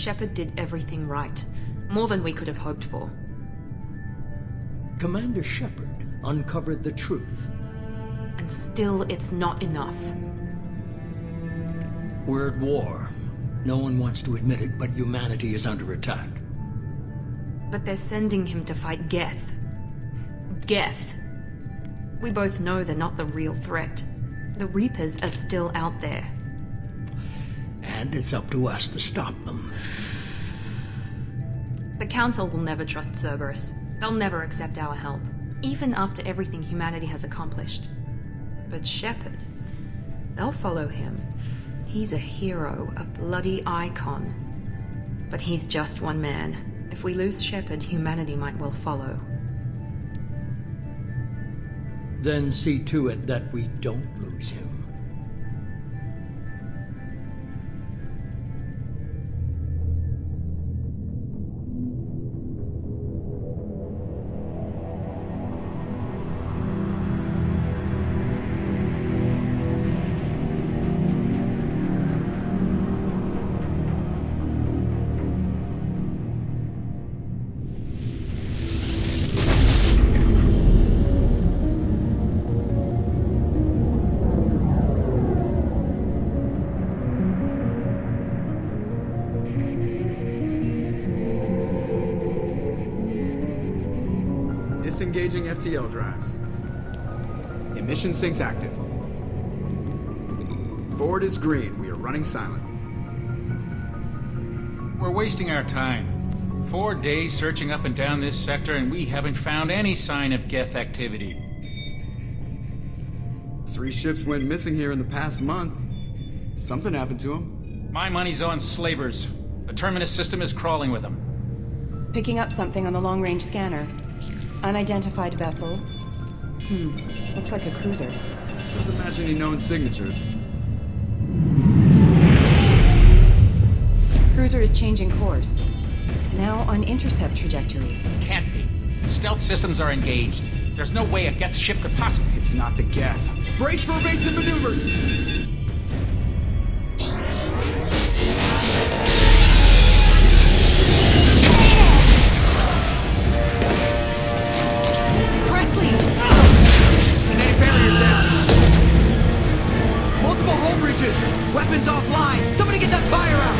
Shepard did everything right. More than we could have hoped for. Commander Shepard uncovered the truth. And still, it's not enough. We're at war. No one wants to admit it, but humanity is under attack. But they're sending him to fight Geth. Geth. We both know they're not the real threat. The Reapers are still out there. And it's up to us to stop them. The Council will never trust Cerberus. They'll never accept our help, even after everything humanity has accomplished. But Shepard, they'll follow him. He's a hero, a bloody icon. But he's just one man. If we lose Shepard, humanity might well follow. Then see to it that we don't lose him. Disengaging FTL drives. Emission sinks active. Board is green. We are running silent. We're wasting our time. 4 days searching up and down this sector, and we haven't found any sign of Geth activity. 3 ships went missing here in the past month. Something happened to them. My money's on slavers. The Terminus system is crawling with them. Picking up something on the long-range scanner. Unidentified vessel. Looks like a cruiser. Doesn't match any known signatures. Cruiser is changing course. Now on intercept trajectory. Can't be. Stealth systems are engaged. There's no way a Geth ship could possibly... It's not the Geth. Brace for evasive maneuvers! Weapons offline! Somebody get that fire out!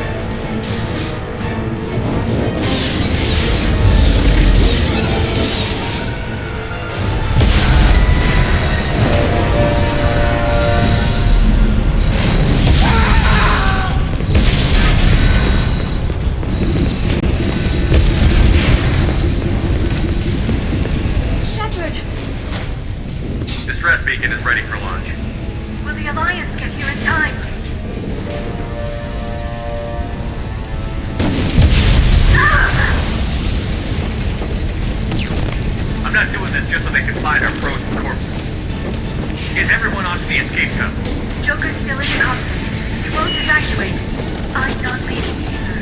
Shepard! Distress beacon is ready for launch. Will the Alliance get here in time? I'm not doing this just so they can find our frozen corpses. Get everyone onto the escape tunnel. Joker's still in the cockpit. He won't evacuate. I'm not leaving either.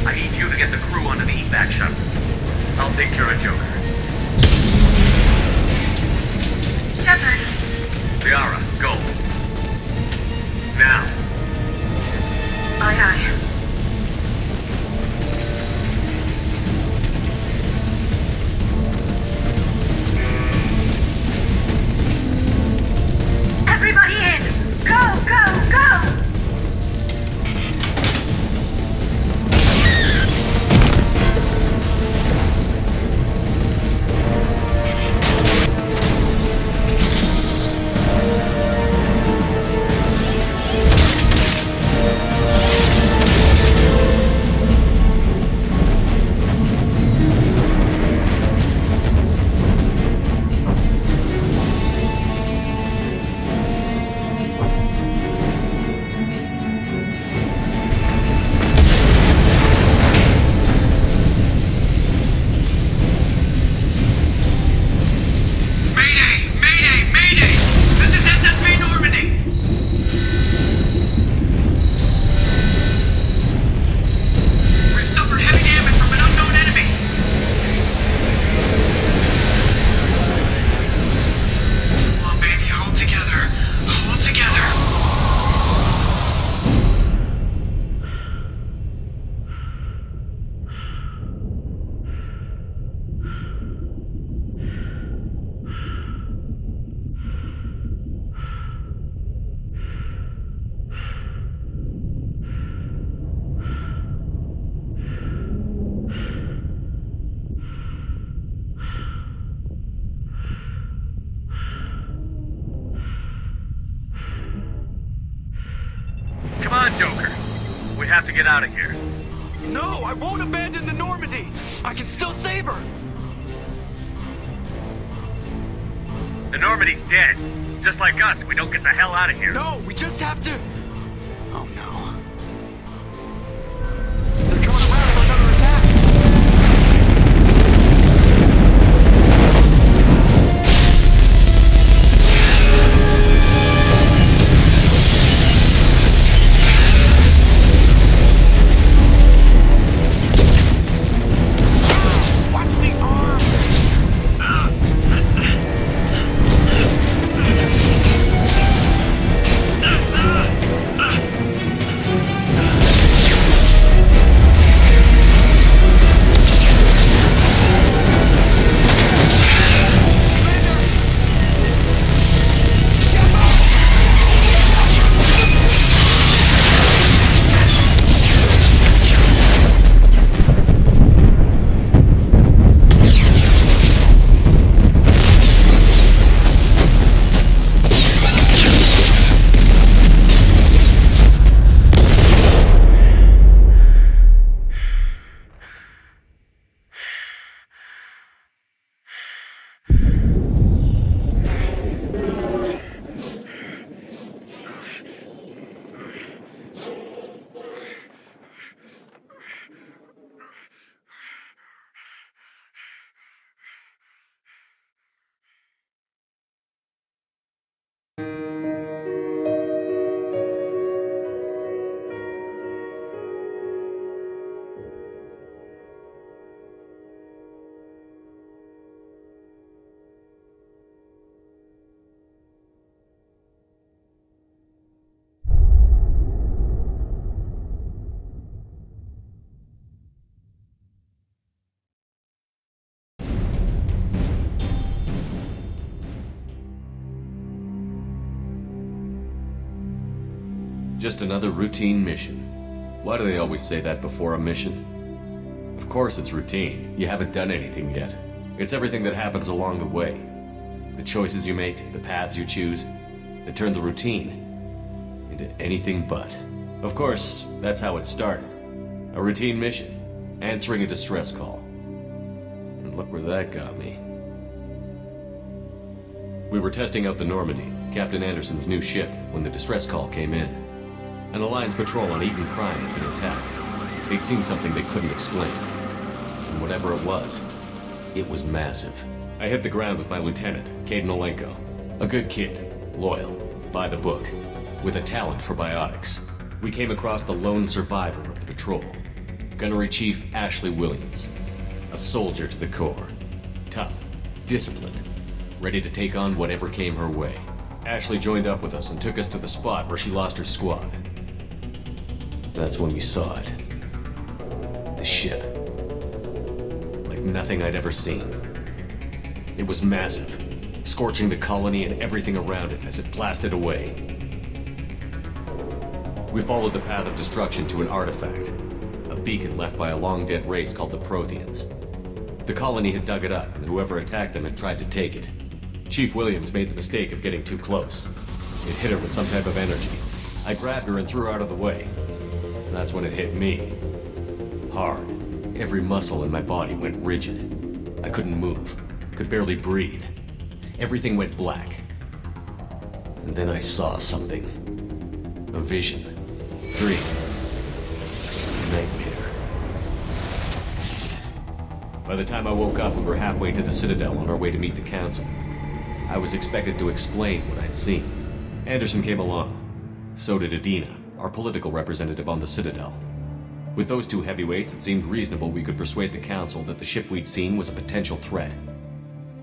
I need you to get the crew onto the evac shuttle. I'll take care of Joker. Shepard! Liara, go. Now. Aye, aye. Everybody in! Go, go, go! have to get out of here. No, I won't abandon the Normandy! I can still save her! The Normandy's dead. Just like us, we don't get the hell out of here. No, we just have to... Oh no. They're coming around for another attack! Just another routine mission. Why do they always say that before a mission? Of course it's routine. You haven't done anything yet. It's everything that happens along the way. The choices you make, the paths you choose, that turn the routine into anything but. Of course, that's how it started. A routine mission, answering a distress call. And look where that got me. We were testing out the Normandy, Captain Anderson's new ship, when the distress call came in. An Alliance patrol on Eden Prime had been attacked. They'd seen something they couldn't explain. And whatever it was massive. I hit the ground with my lieutenant, Caden Olenko. A good kid, loyal, by the book, with a talent for biotics. We came across the lone survivor of the patrol, Gunnery Chief Ashley Williams. A soldier to the core. Tough, disciplined, ready to take on whatever came her way. Ashley joined up with us and took us to the spot where she lost her squad. That's when we saw it. The ship. Like nothing I'd ever seen. It was massive, scorching the colony and everything around it as it blasted away. We followed the path of destruction to an artifact, a beacon left by a long-dead race called the Protheans. The colony had dug it up, and whoever attacked them had tried to take it. Chief Williams made the mistake of getting too close. It hit her with some type of energy. I grabbed her and threw her out of the way. That's when it hit me. Hard. Every muscle in my body went rigid. I couldn't move. Could barely breathe. Everything went black. And then I saw something. A vision. Dream. Nightmare. By the time I woke up, we were halfway to the Citadel on our way to meet the Council. I was expected to explain what I'd seen. Anderson came along. So did Adina, our political representative on the Citadel. With those two heavyweights, it seemed reasonable we could persuade the Council that the ship we'd seen was a potential threat,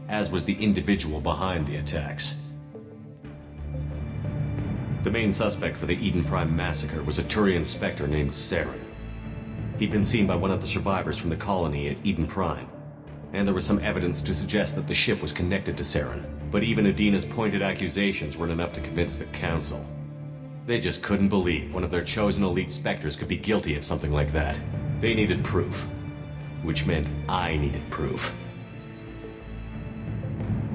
as was the individual behind the attacks. The main suspect for the Eden Prime massacre was a Turian Spectre named Saren. He'd been seen by one of the survivors from the colony at Eden Prime, and there was some evidence to suggest that the ship was connected to Saren. But even Adina's pointed accusations weren't enough to convince the Council. They just couldn't believe one of their chosen elite Spectres could be guilty of something like that. They needed proof, which meant I needed proof.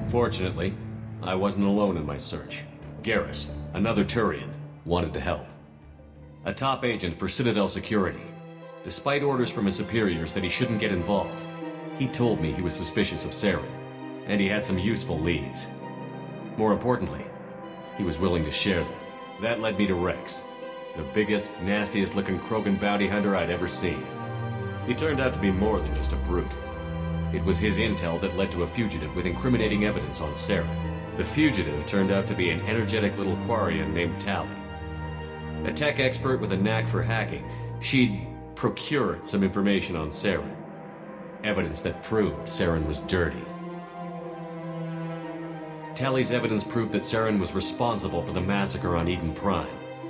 Fortunately, I wasn't alone in my search. Garrus, another Turian, wanted to help. a top agent for Citadel Security. Despite orders from his superiors that he shouldn't get involved, he told me he was suspicious of Saren, and he had some useful leads. More importantly, he was willing to share them. That led me to Rex, the biggest, nastiest looking Krogan bounty hunter I'd ever seen. He turned out to be more than just a brute. It was his intel that led to a fugitive with incriminating evidence on Saren. The fugitive turned out to be an energetic little Quarian named Tally. A tech expert with a knack for hacking, she'd procured some information on Saren. Evidence that proved Saren was dirty. Tally's evidence proved that Saren was responsible for the massacre on Eden Prime,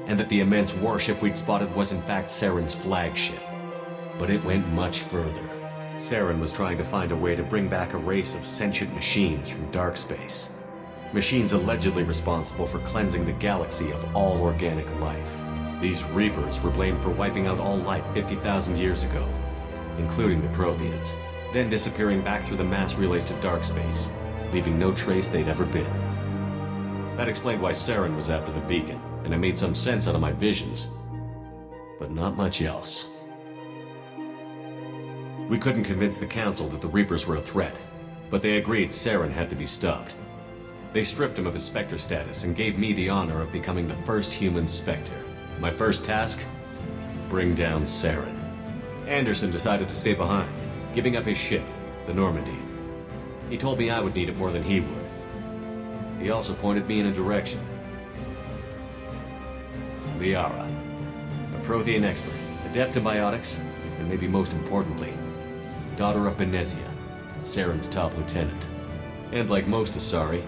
and that the immense warship we'd spotted was in fact Saren's flagship. But it went much further. Saren was trying to find a way to bring back a race of sentient machines from dark space. Machines allegedly responsible for cleansing the galaxy of all organic life. These Reapers were blamed for wiping out all life 50,000 years ago, including the Protheans, then disappearing back through the mass relays to dark space, leaving no trace they'd ever been. That explained why Saren was after the beacon, and it made some sense out of my visions, but not much else. We couldn't convince the Council that the Reapers were a threat, but they agreed Saren had to be stopped. They stripped him of his Spectre status and gave me the honor of becoming the first human Spectre. My first task? Bring down Saren. Anderson decided to stay behind, giving up his ship, the Normandy. He told me I would need it more than he would. He also pointed me in a direction. Liara, a Prothean expert, adept in biotics, and maybe most importantly, daughter of Benezia, Saren's top lieutenant. And like most Asari,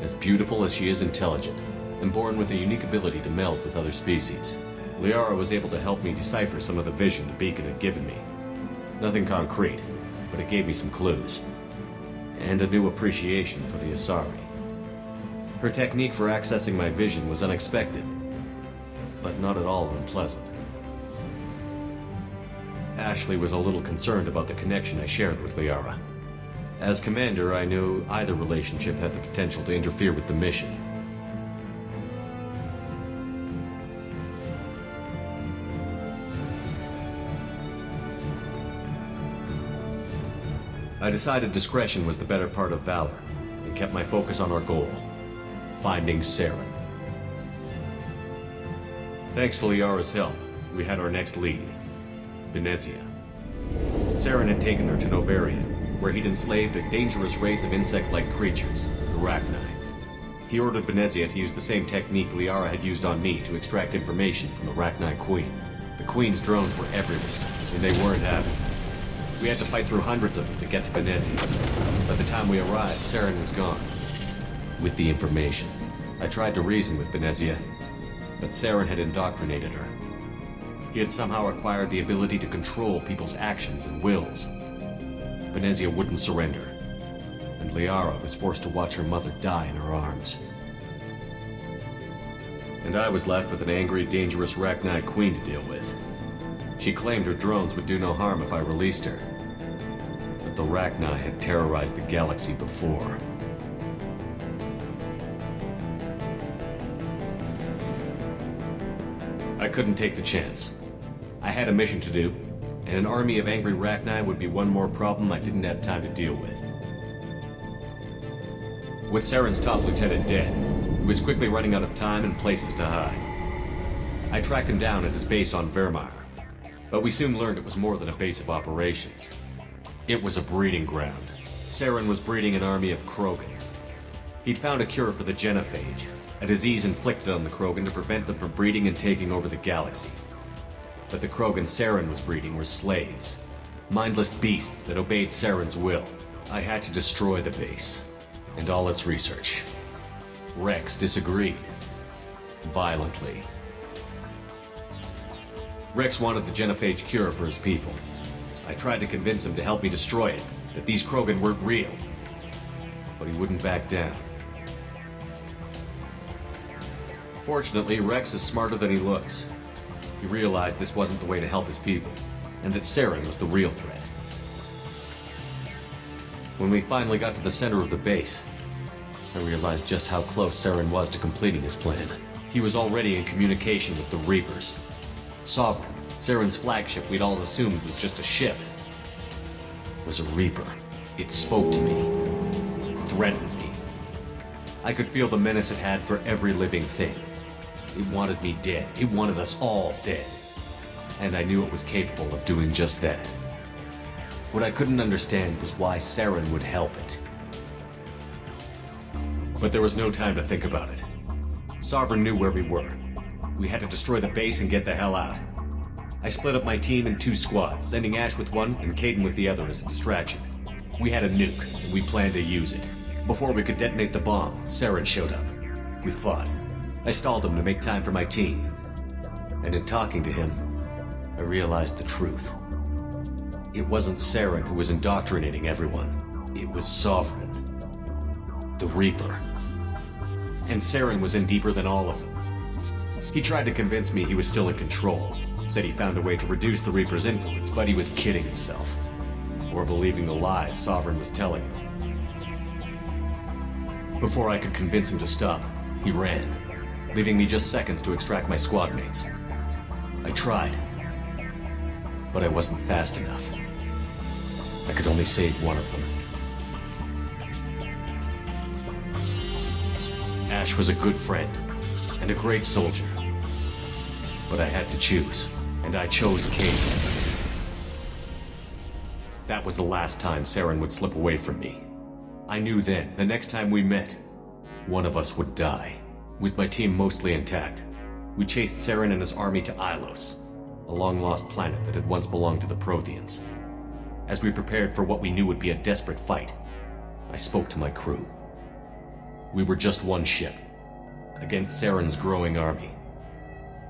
as beautiful as she is intelligent, and born with a unique ability to meld with other species. Liara was able to help me decipher some of the vision the beacon had given me. Nothing concrete, but it gave me some clues. And a new appreciation for the Asari. Her technique for accessing my vision was unexpected, but not at all unpleasant. Ashley was a little concerned about the connection I shared with Liara. As commander, I knew either relationship had the potential to interfere with the mission. I decided discretion was the better part of valor, and kept my focus on our goal, finding Saren. Thanks to Liara's help, we had our next lead, Benezia. Saren had taken her to Novaria, where he'd enslaved a dangerous race of insect-like creatures, the Rachni. He ordered Benezia to use the same technique Liara had used on me to extract information from the Rachni Queen. The Queen's drones were everywhere, and they weren't having it. We had to fight through hundreds of them to get to Benezia. By the time we arrived, Saren was gone. With the information, I tried to reason with Benezia, but Saren had indoctrinated her. He had somehow acquired the ability to control people's actions and wills. Benezia wouldn't surrender, and Liara was forced to watch her mother die in her arms. And I was left with an angry, dangerous Rachni Queen to deal with. She claimed her drones would do no harm if I released her. But the Rachni had terrorized the galaxy before. I couldn't take the chance. I had a mission to do, and an army of angry Rachni would be one more problem I didn't have time to deal with. With Saren's top lieutenant dead, he was quickly running out of time and places to hide. I tracked him down at his base on Vermeer, but we soon learned it was more than a base of operations. It was a breeding ground. Saren was breeding an army of Krogan. He'd found a cure for the genophage, a disease inflicted on the Krogan to prevent them from breeding and taking over the galaxy. But the Krogan Saren was breeding were slaves, mindless beasts that obeyed Saren's will. I had to destroy the base, and all its research. Rex disagreed. Violently. Rex wanted the genophage cure for his people. I tried to convince him to help me destroy it, that these Krogan weren't real. But he wouldn't back down. Fortunately, Rex is smarter than he looks. He realized this wasn't the way to help his people, and that Saren was the real threat. When we finally got to the center of the base, I realized just how close Saren was to completing his plan. He was already in communication with the Reapers, Sovereign, Saren's flagship we'd all assumed was just a ship, was a Reaper. It spoke to me, threatened me. I could feel the menace it had for every living thing. It wanted me dead. It wanted us all dead. And I knew it was capable of doing just that. What I couldn't understand was why Saren would help it. But there was no time to think about it. Sovereign knew where we were. We had to destroy the base and get the hell out. I split up my team in 2 squads, sending Ash with one and Caden with the other as a distraction. We had a nuke, and we planned to use it. Before we could detonate the bomb, Saren showed up. We fought. I stalled him to make time for my team. And in talking to him, I realized the truth. It wasn't Saren who was indoctrinating everyone. It was Sovereign. The Reaper. And Saren was in deeper than all of them. He tried to convince me he was still in control. Said he found a way to reduce the Reaper's influence, but he was kidding himself. Or believing the lies Sovereign was telling him. Before I could convince him to stop, he ran, leaving me just seconds to extract my squad mates. I tried, but I wasn't fast enough. I could only save one of them. Ash was a good friend, and a great soldier. But I had to choose, and I chose Caden. That was the last time Saren would slip away from me. I knew then, the next time we met, one of us would die. With my team mostly intact, we chased Saren and his army to Ilos, a long-lost planet that had once belonged to the Protheans. As we prepared for what we knew would be a desperate fight, I spoke to my crew. We were just one ship, against Saren's growing army.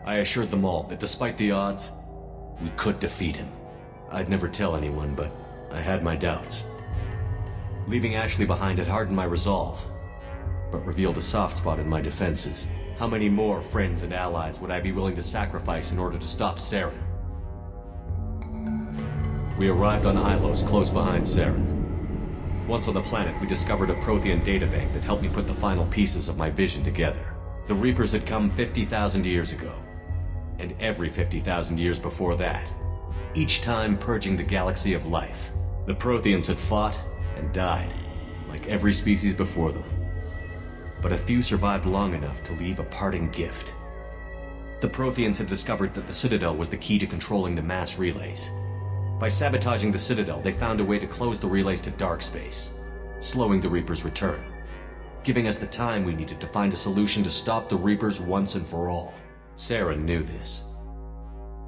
I assured them all that despite the odds, we could defeat him. I'd never tell anyone, but I had my doubts. Leaving Ashley behind had hardened my resolve, but revealed a soft spot in my defenses. How many more friends and allies would I be willing to sacrifice in order to stop Saren? We arrived on Ilos, close behind Saren. Once on the planet, we discovered a Prothean databank that helped me put the final pieces of my vision together. The Reapers had come 50,000 years ago, and every 50,000 years before that, each time purging the galaxy of life. The Protheans had fought and died, like every species before them. But a few survived long enough to leave a parting gift. The Protheans had discovered that the Citadel was the key to controlling the mass relays. By sabotaging the Citadel, they found a way to close the relays to dark space, slowing the Reapers' return, giving us the time we needed to find a solution to stop the Reapers once and for all. Saren knew this.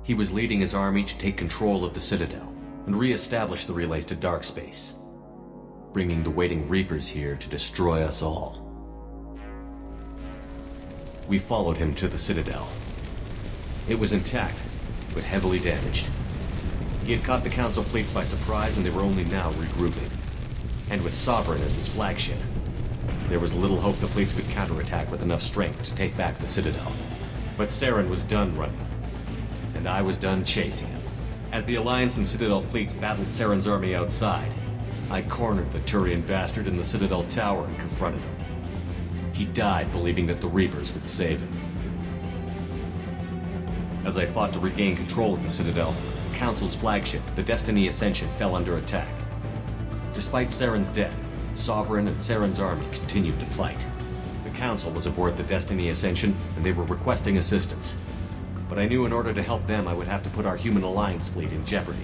He was leading his army to take control of the Citadel and re-establish the relays to dark space, bringing the waiting Reapers here to destroy us all. We followed him to the Citadel. It was intact, but heavily damaged. He had caught the Council fleets by surprise, and they were only now regrouping. And with Sovereign as his flagship, there was little hope the fleets could counterattack with enough strength to take back the Citadel. But Saren was done running, and I was done chasing him. As the Alliance and Citadel fleets battled Saren's army outside, I cornered the Turian bastard in the Citadel tower and confronted him. He died believing that the Reapers would save him. As I fought to regain control of the Citadel, the Council's flagship, the Destiny Ascension, fell under attack. Despite Saren's death, Sovereign and Saren's army continued to fight. The Council was aboard the Destiny Ascension, and they were requesting assistance. But I knew in order to help them, I would have to put our human Alliance fleet in jeopardy.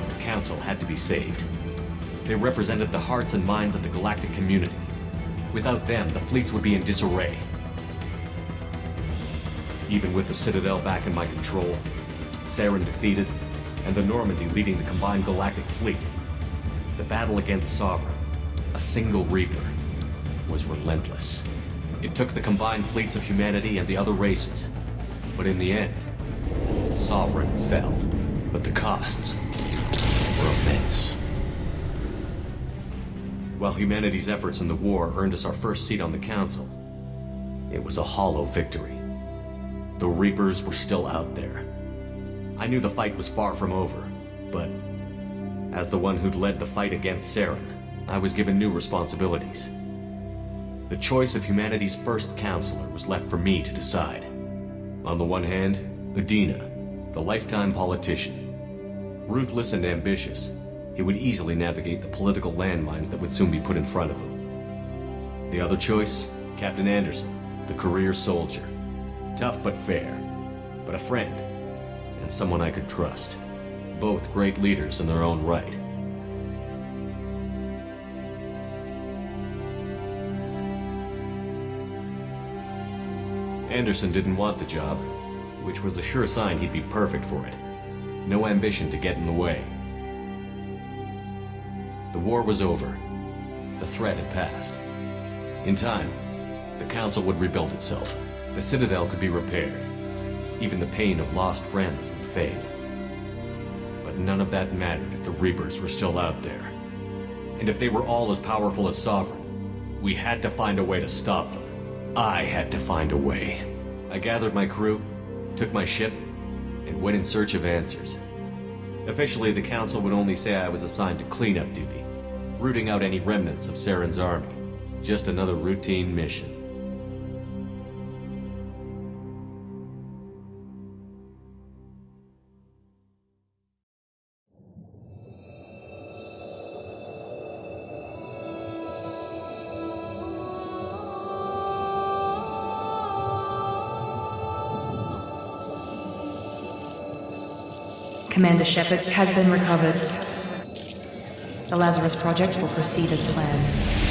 The Council had to be saved. They represented the hearts and minds of the galactic community. Without them, the fleets would be in disarray. Even with the Citadel back in my control, Saren defeated, and the Normandy leading the combined galactic fleet, the battle against Sovereign, a single Reaper, was relentless. It took the combined fleets of humanity and the other races, but in the end, Sovereign fell. But the costs were immense. While humanity's efforts in the war earned us our first seat on the Council, it was a hollow victory. The Reapers were still out there. I knew the fight was far from over, but as the one who'd led the fight against Saren, I was given new responsibilities. The choice of humanity's first counselor was left for me to decide. On the one hand, Udina, the lifetime politician. Ruthless and ambitious, he would easily navigate the political landmines that would soon be put in front of him. The other choice, Captain Anderson, the career soldier. Tough but fair, but a friend, and someone I could trust. Both great leaders in their own right. Anderson didn't want the job, which was a sure sign he'd be perfect for it. No ambition to get in the way. The war was over. The threat had passed. In time, the Council would rebuild itself. The Citadel could be repaired. Even the pain of lost friends would fade. But none of that mattered if the Reapers were still out there. And if they were all as powerful as Sovereign, we had to find a way to stop them. I had to find a way. I gathered my crew, took my ship, and went in search of answers. Officially, the Council would only say I was assigned to cleanup duty, rooting out any remnants of Saren's army. Just another routine mission. Commander Shepard has been recovered. The Lazarus Project will proceed as planned.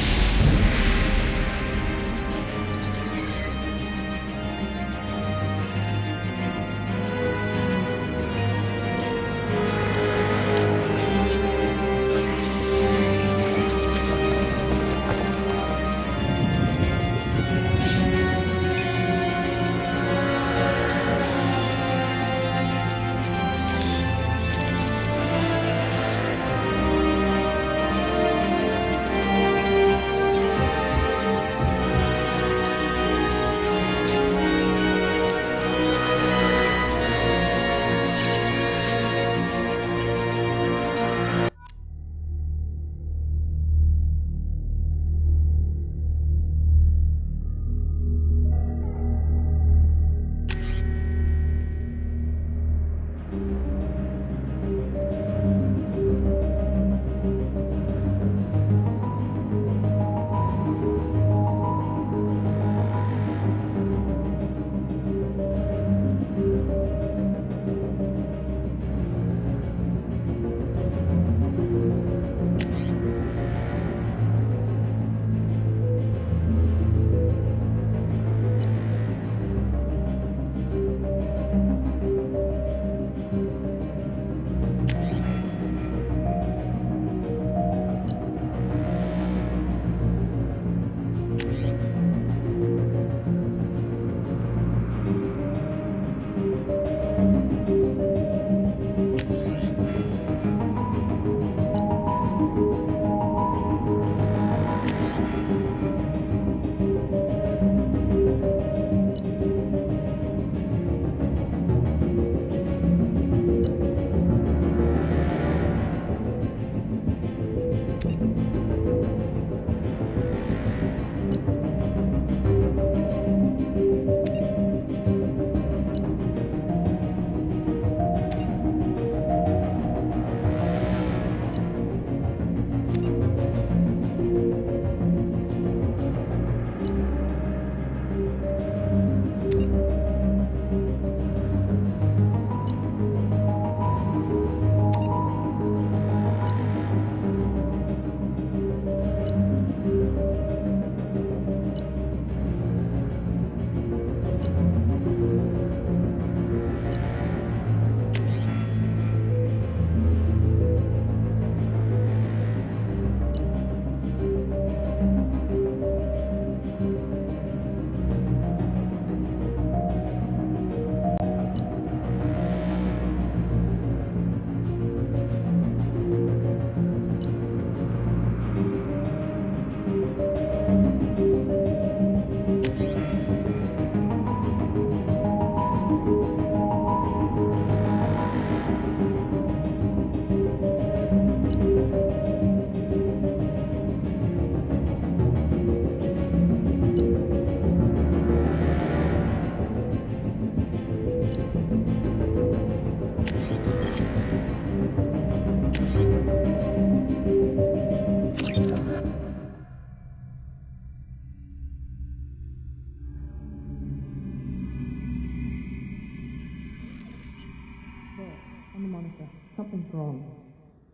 Something's wrong.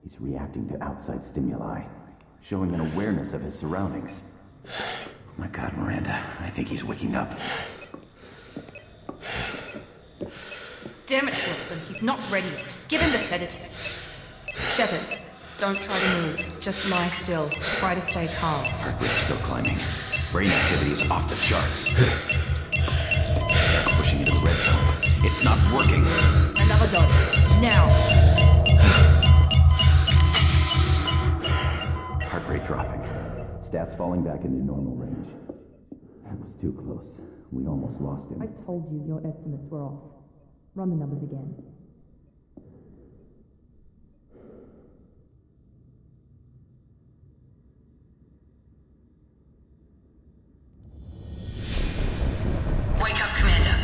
He's reacting to outside stimuli, showing an awareness of his surroundings. Oh my God, Miranda, I think he's waking up. Damn it, Wilson, he's not ready yet. Give him the sedative. Shepard, don't try to move. Just lie still. Try to stay calm. Heart rate's still climbing. Brain activity is off the charts. Scout's pushing into the red zone. It's not working. Another dose. Now. Heart rate dropping. Stats falling back into normal range. That was too close. We almost lost him. I told you your estimates were off. Run the numbers again. Wake up, Commander.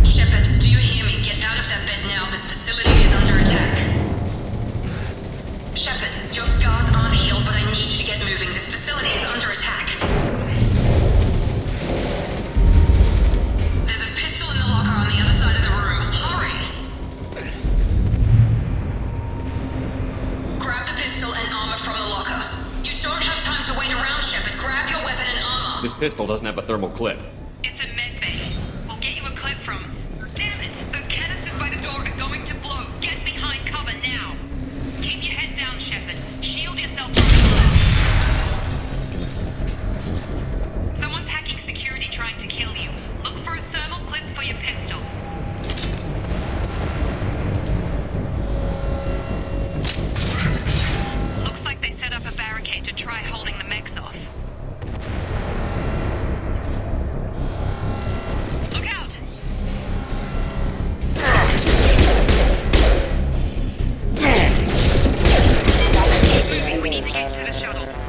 Shepard, do you hear me? Get out of that bed now. This facility is under attack. Shepard, your scars aren't healed, but I need you to get moving. This facility is under attack. There's a pistol in the locker on the other side of the room. Hurry! Grab the pistol and armor from the locker. You don't have time to wait around, Shepard. Grab your weapon and armor. This pistol doesn't have a thermal clip. It's a med bay. We'll get you a clip from... Damn it! Those canisters by the door are going to blow. Get behind cover now. Keep your head down, Shepard. Shield yourself from the bullets. Someone's hacking security trying to kill you. Look for a thermal clip for your pistol. Looks like they set up a barricade to try holding the mechs off. Look out! Moving, we need to get to the shuttles.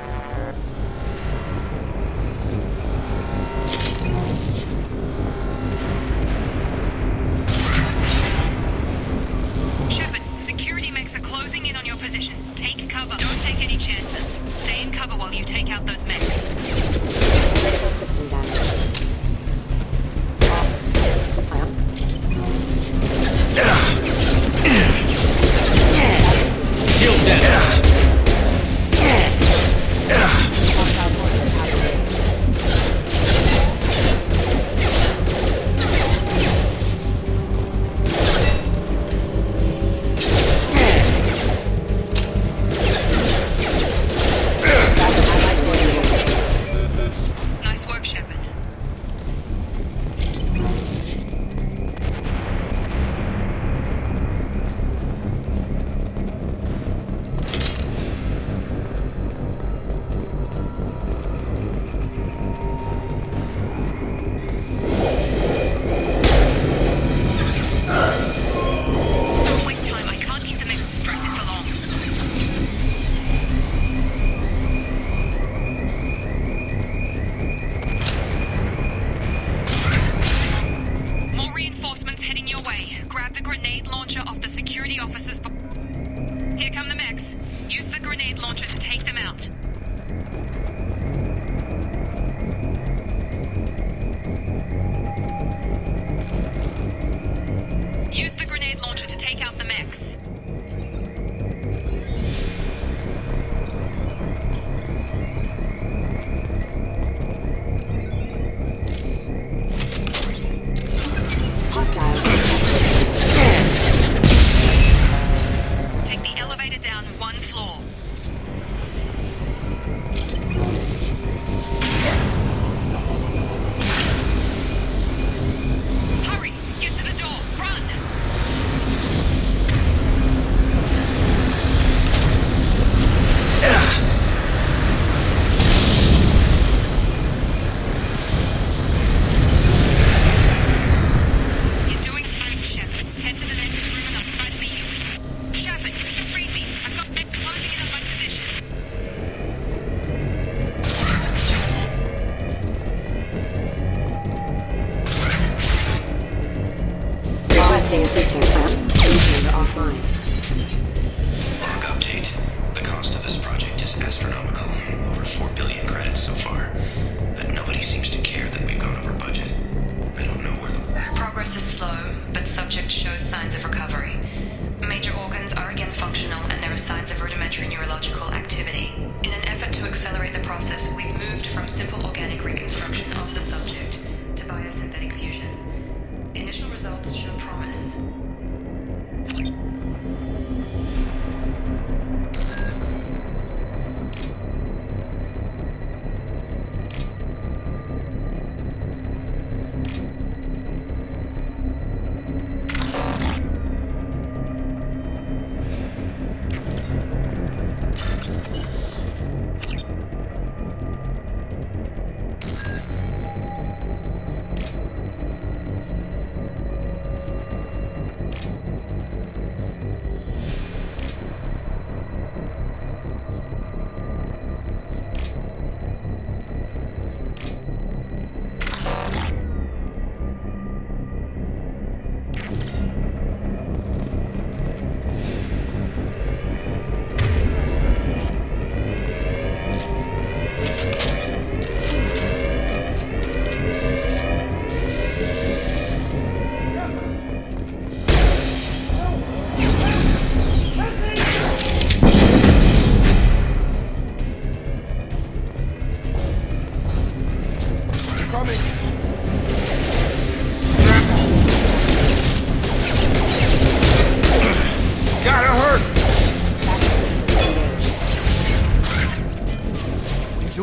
Shepard, security mechs are closing in on your position. Take cover. Don't take any chances. Stay in cover while you take out those mechs. Critical system damage. Shield down!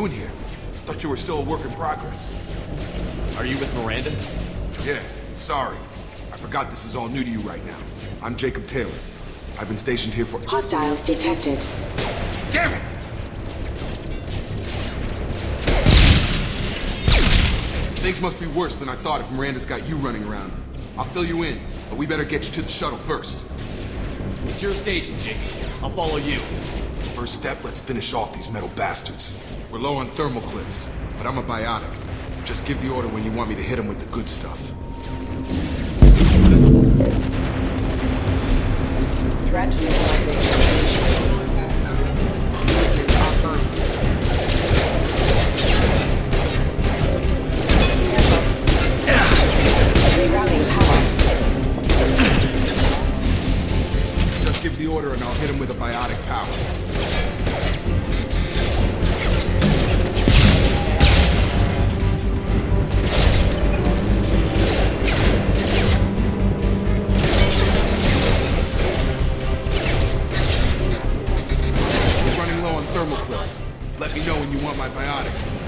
doing here? Thought you were still a work in progress. Are you with Miranda? Yeah, sorry. I forgot this is all new to you right now. I'm Jacob Taylor. I've been stationed here for— Hostiles detected. Damn it! Things must be worse than I thought if Miranda's got you running around. I'll fill you in, but we better get you to the shuttle first. It's your station, Jake. I'll follow you. First step, let's finish off these metal bastards. We're low on thermal clips, but I'm a biotic. Just give the order when you want me to hit them with the good stuff. Threat neutralization. Rerouting power. Just give the order and I'll hit him with a biotic power. We're running low on thermal clips. Let me know when you want my biotics.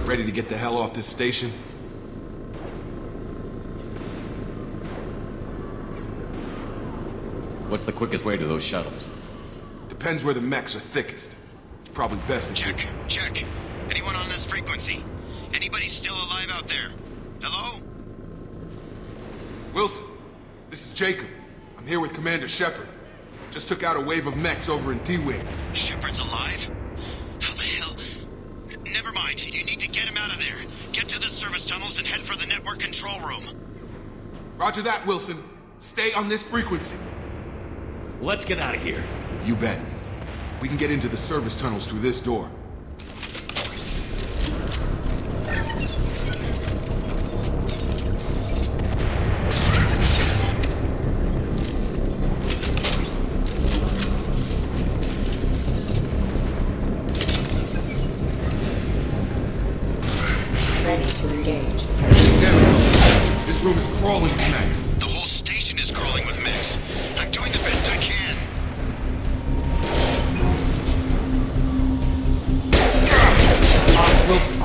Ready to get the hell off this station? What's the quickest way to those shuttles? Depends where the mechs are thickest. It's probably best if Check. Anyone on this frequency? Anybody still alive out there? Hello? Wilson, this is Jacob. I'm here with Commander Shepard. Just took out a wave of mechs over in D-Wing. Shepard's alive? How the hell? Never mind. You need to get him out of there. Get to the service tunnels and head for the network control room. Roger that, Wilson. Stay on this frequency. Let's get out of here. You bet. We can get into the service tunnels through this door. Ready to engage. Damn it. This room is crawling with mechs. The whole station is crawling with mechs. I'm doing the best I can. Wilson,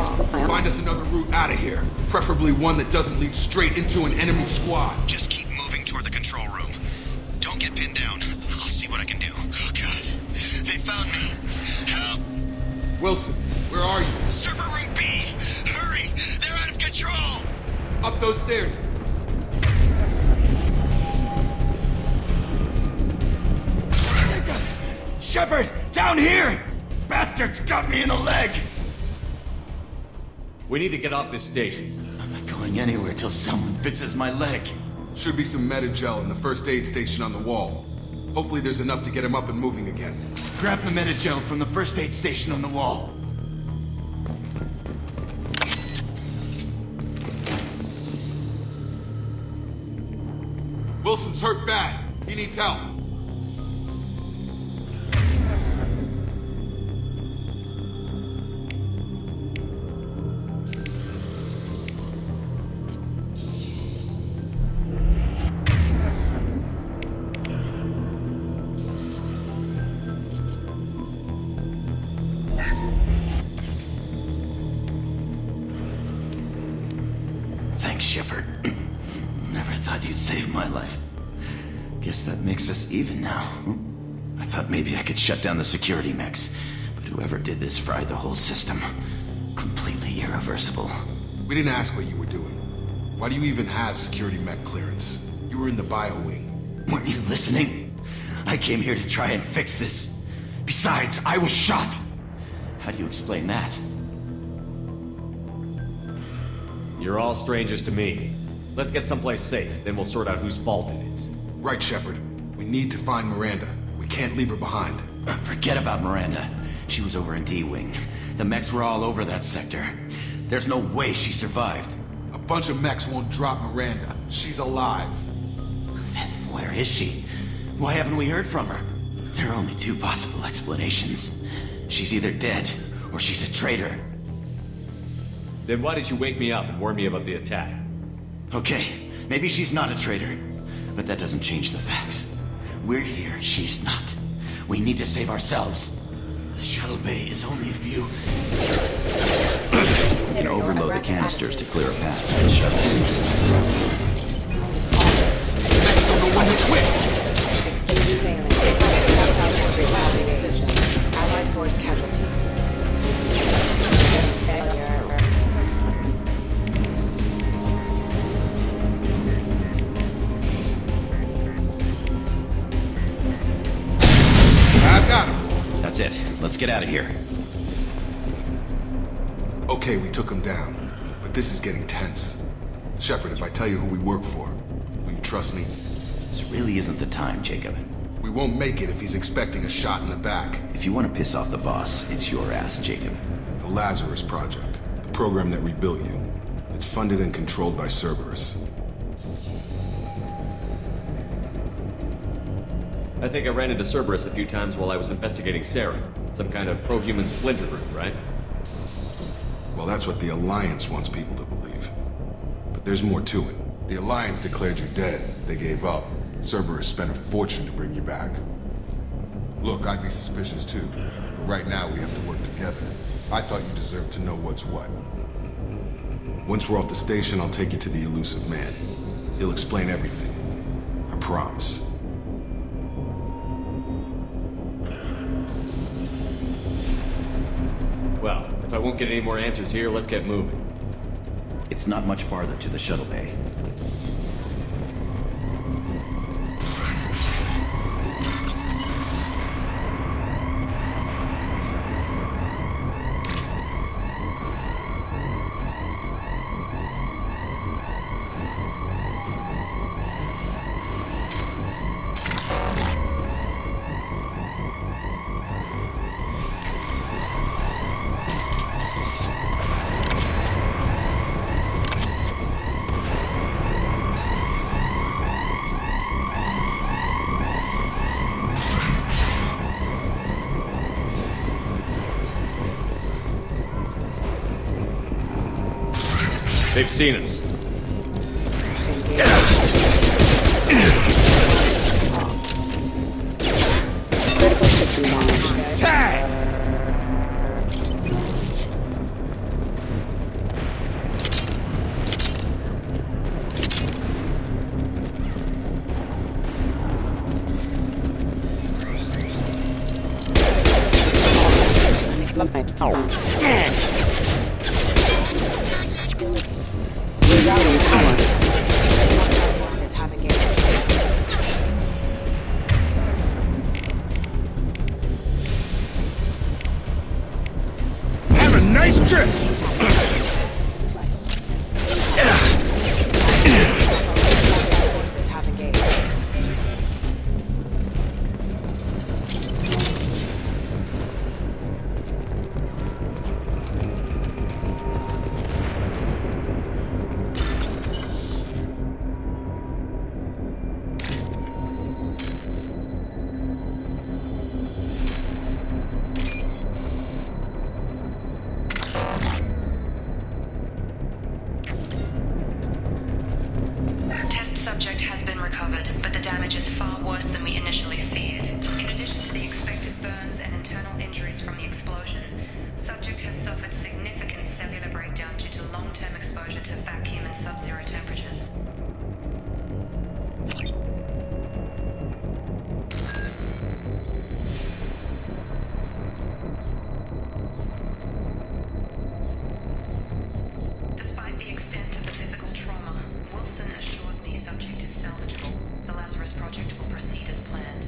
find us another route out of here. Preferably one that doesn't lead straight into an enemy squad. Just keep moving toward the control room. Don't get pinned down. I'll see what I can do. Oh, God. They found me. Help! Wilson, where are you? Server room B! Hurry! They're out of control! Up those stairs. Shepard! Down here! Bastards got me in the leg! We need to get off this station. I'm not going anywhere till someone fixes my leg. Should be some medi-gel in the first aid station on the wall. Hopefully there's enough to get him up and moving again. Grab the medi-gel from the first aid station on the wall. Wilson's hurt bad. He needs help. Thanks, Shepard. Never thought you'd save my life. Guess that makes us even now. I thought maybe I could shut down the security mechs, but whoever did this fried the whole system. Completely irreversible. We didn't ask what you were doing. Why do you even have security mech clearance? You were in the bio wing. Weren't you listening? I came here to try and fix this. Besides, I was shot. How do you explain that? You're all strangers to me. Let's get someplace safe, then we'll sort out whose fault it is. Right, Shepard. We need to find Miranda. We can't leave her behind. Forget about Miranda. She was over in D-Wing. The mechs were all over that sector. There's no way she survived. A bunch of mechs won't drop Miranda. She's alive. Then where is she? Why haven't we heard from her? There are only two possible explanations. She's either dead, or she's a traitor. Then why did you wake me up and warn me about the attack? Okay, maybe she's not a traitor, but that doesn't change the facts. We're here, she's not. We need to save ourselves. The shuttle bay is only a few... We can overload the canisters to clear a path to the shuttles. Allied force casualty. I've got him. That's it. Let's get out of here. Okay, we took him down. But this is getting tense. Shepard, if I tell you who we work for, will you trust me? This really isn't the time, Jacob. We won't make it if he's expecting a shot in the back. If you want to piss off the boss, it's your ass, Jacob. The Lazarus Project. The program that rebuilt you. It's funded and controlled by Cerberus. I think I ran into Cerberus a few times while I was investigating Sarah. Some kind of pro-human splinter group, right? Well, that's what the Alliance wants people to believe. But there's more to it. The Alliance declared you dead. They gave up. Cerberus spent a fortune to bring you back. Look, I'd be suspicious too. But right now we have to work together. I thought you deserved to know what's what. Once we're off the station, I'll take you to the elusive man. He'll explain everything. I promise. Well, if I won't get any more answers here, let's get moving. It's not much farther to the shuttle bay. They've seen us. recovered, but the damage is far worse than we initially feared. In addition to the expected burns and internal injuries from the explosion, subject has suffered significant cellular breakdown due to long-term exposure to vacuum and sub-zero temperatures. Despite the extent of the physical trauma, Wilson assures me subject is salvageable. The Lazarus project will proceed as planned.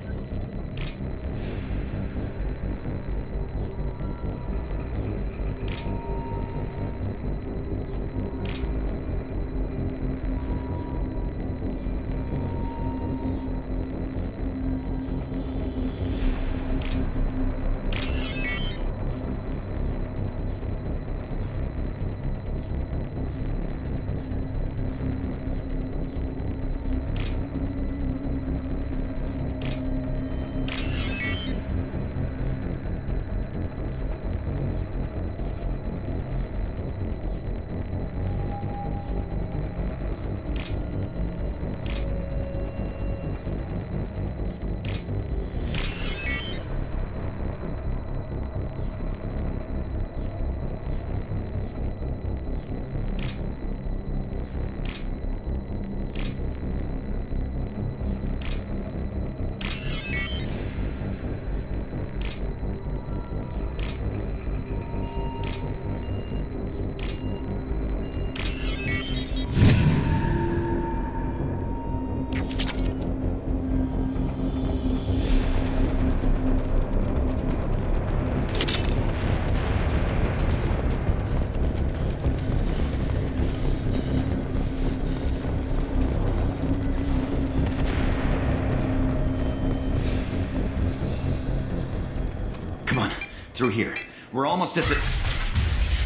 Through here. We're almost at the...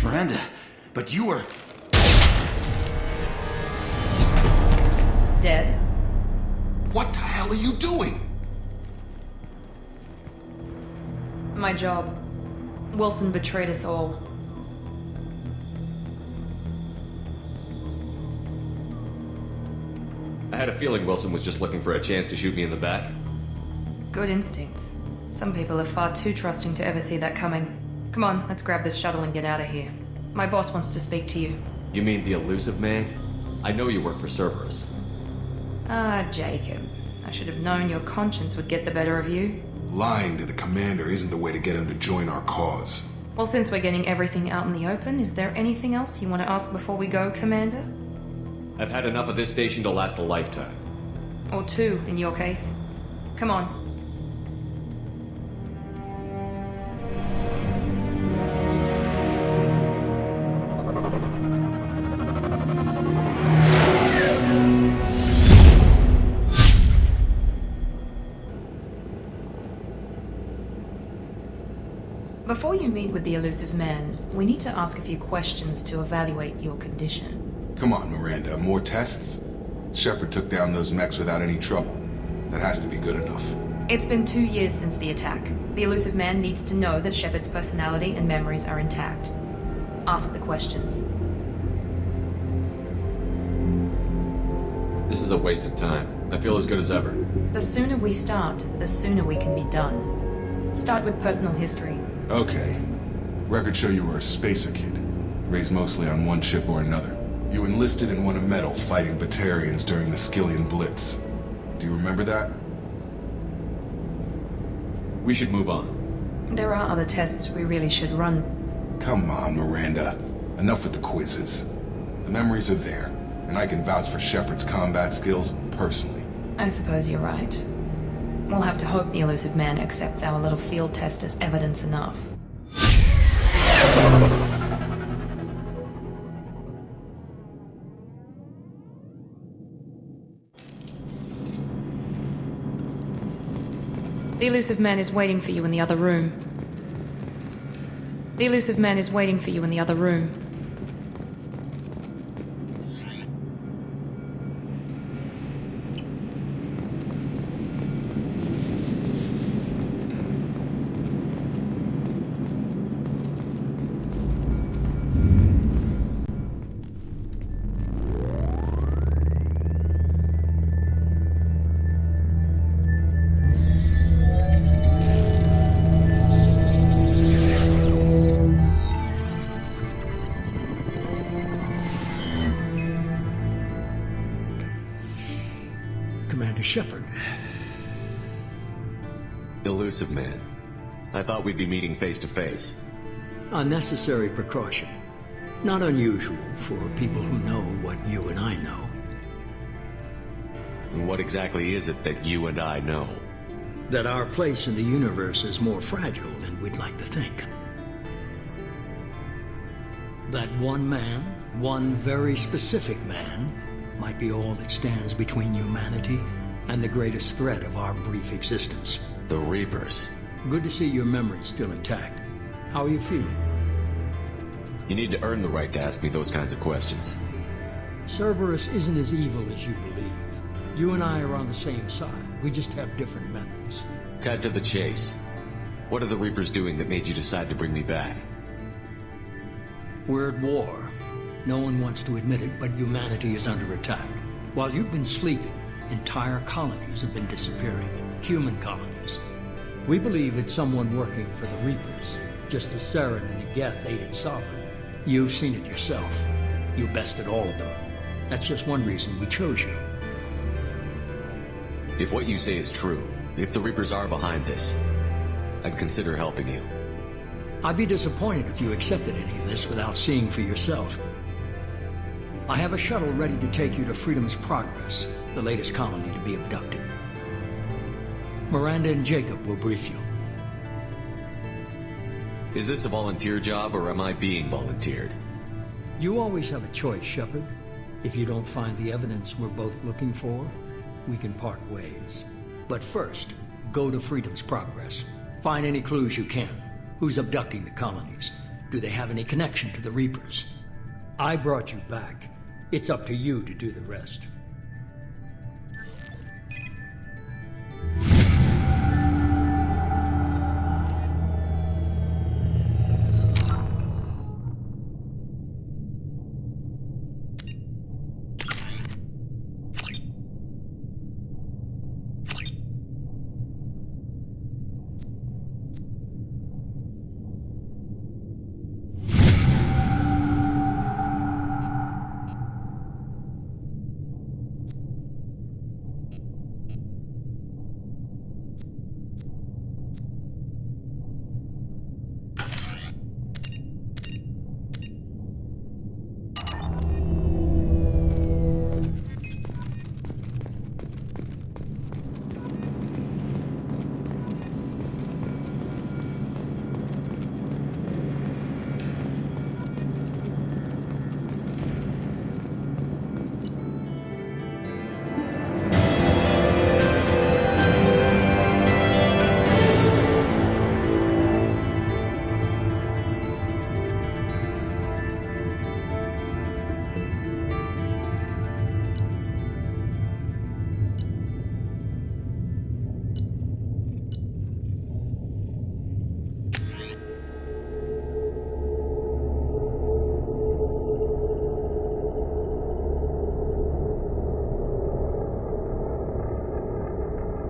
Miranda, but you were... Dead? What the hell are you doing? My job. Wilson betrayed us all. I had a feeling Wilson was just looking for a chance to shoot me in the back. Good instincts. Some people are far too trusting to ever see that coming. Come on, let's grab this shuttle and get out of here. My boss wants to speak to you. You mean the elusive man? I know you work for Cerberus. Ah, Jacob. I should have known your conscience would get the better of you. Lying to the commander isn't the way to get him to join our cause. Well, since we're getting everything out in the open, is there anything else you want to ask before we go, Commander? I've had enough of this station to last a lifetime. Or two, in your case. Come on. Before you meet with the elusive man, we need to ask a few questions to evaluate your condition. Come on, Miranda, more tests? Shepard took down those mechs without any trouble. That has to be good enough. It's been 2 years since the attack. The elusive man needs to know that Shepard's personality and memories are intact. Ask the questions. This is a waste of time. I feel as good as ever. The sooner we start, the sooner we can be done. Start with personal history. Okay. Records show you were a spacer kid, raised mostly on one ship or another. You enlisted and won a medal fighting Batarians during the Skillian Blitz. Do you remember that? We should move on. There are other tests we really should run. Come on, Miranda. Enough with the quizzes. The memories are there, and I can vouch for Shepard's combat skills personally. I suppose you're right. We'll have to hope the elusive man accepts our little field test as evidence enough. The elusive man is waiting for you in the other room. The elusive man is waiting for you in the other room. to Shepard. Elusive man. I thought we'd be meeting face to face. A necessary precaution. Not unusual for people who know what you and I know. And what exactly is it that you and I know? That our place in the universe is more fragile than we'd like to think. That one man, one very specific man, might be all that stands between humanity and the greatest threat of our brief existence. The Reapers. Good to see your memory's still intact. How are you feeling? You need to earn the right to ask me those kinds of questions. Cerberus isn't as evil as you believe. You and I are on the same side. We just have different methods. Cut to the chase. What are the Reapers doing that made you decide to bring me back? We're at war. No one wants to admit it, but humanity is under attack. While you've been sleeping, entire colonies have been disappearing. Human colonies. We believe it's someone working for the Reapers, just as Saren and the Geth aided Sovereign. You've seen it yourself. You bested all of them. That's just one reason we chose you. If what you say is true, if the Reapers are behind this, I'd consider helping you. I'd be disappointed if you accepted any of this without seeing for yourself. I have a shuttle ready to take you to Freedom's Progress, the latest colony to be abducted. Miranda and Jacob will brief you. Is this a volunteer job, or am I being volunteered? You always have a choice, Shepard. If you don't find the evidence we're both looking for, we can part ways. But first, go to Freedom's Progress. Find any clues you can. Who's abducting the colonies? Do they have any connection to the Reapers? I brought you back. It's up to you to do the rest.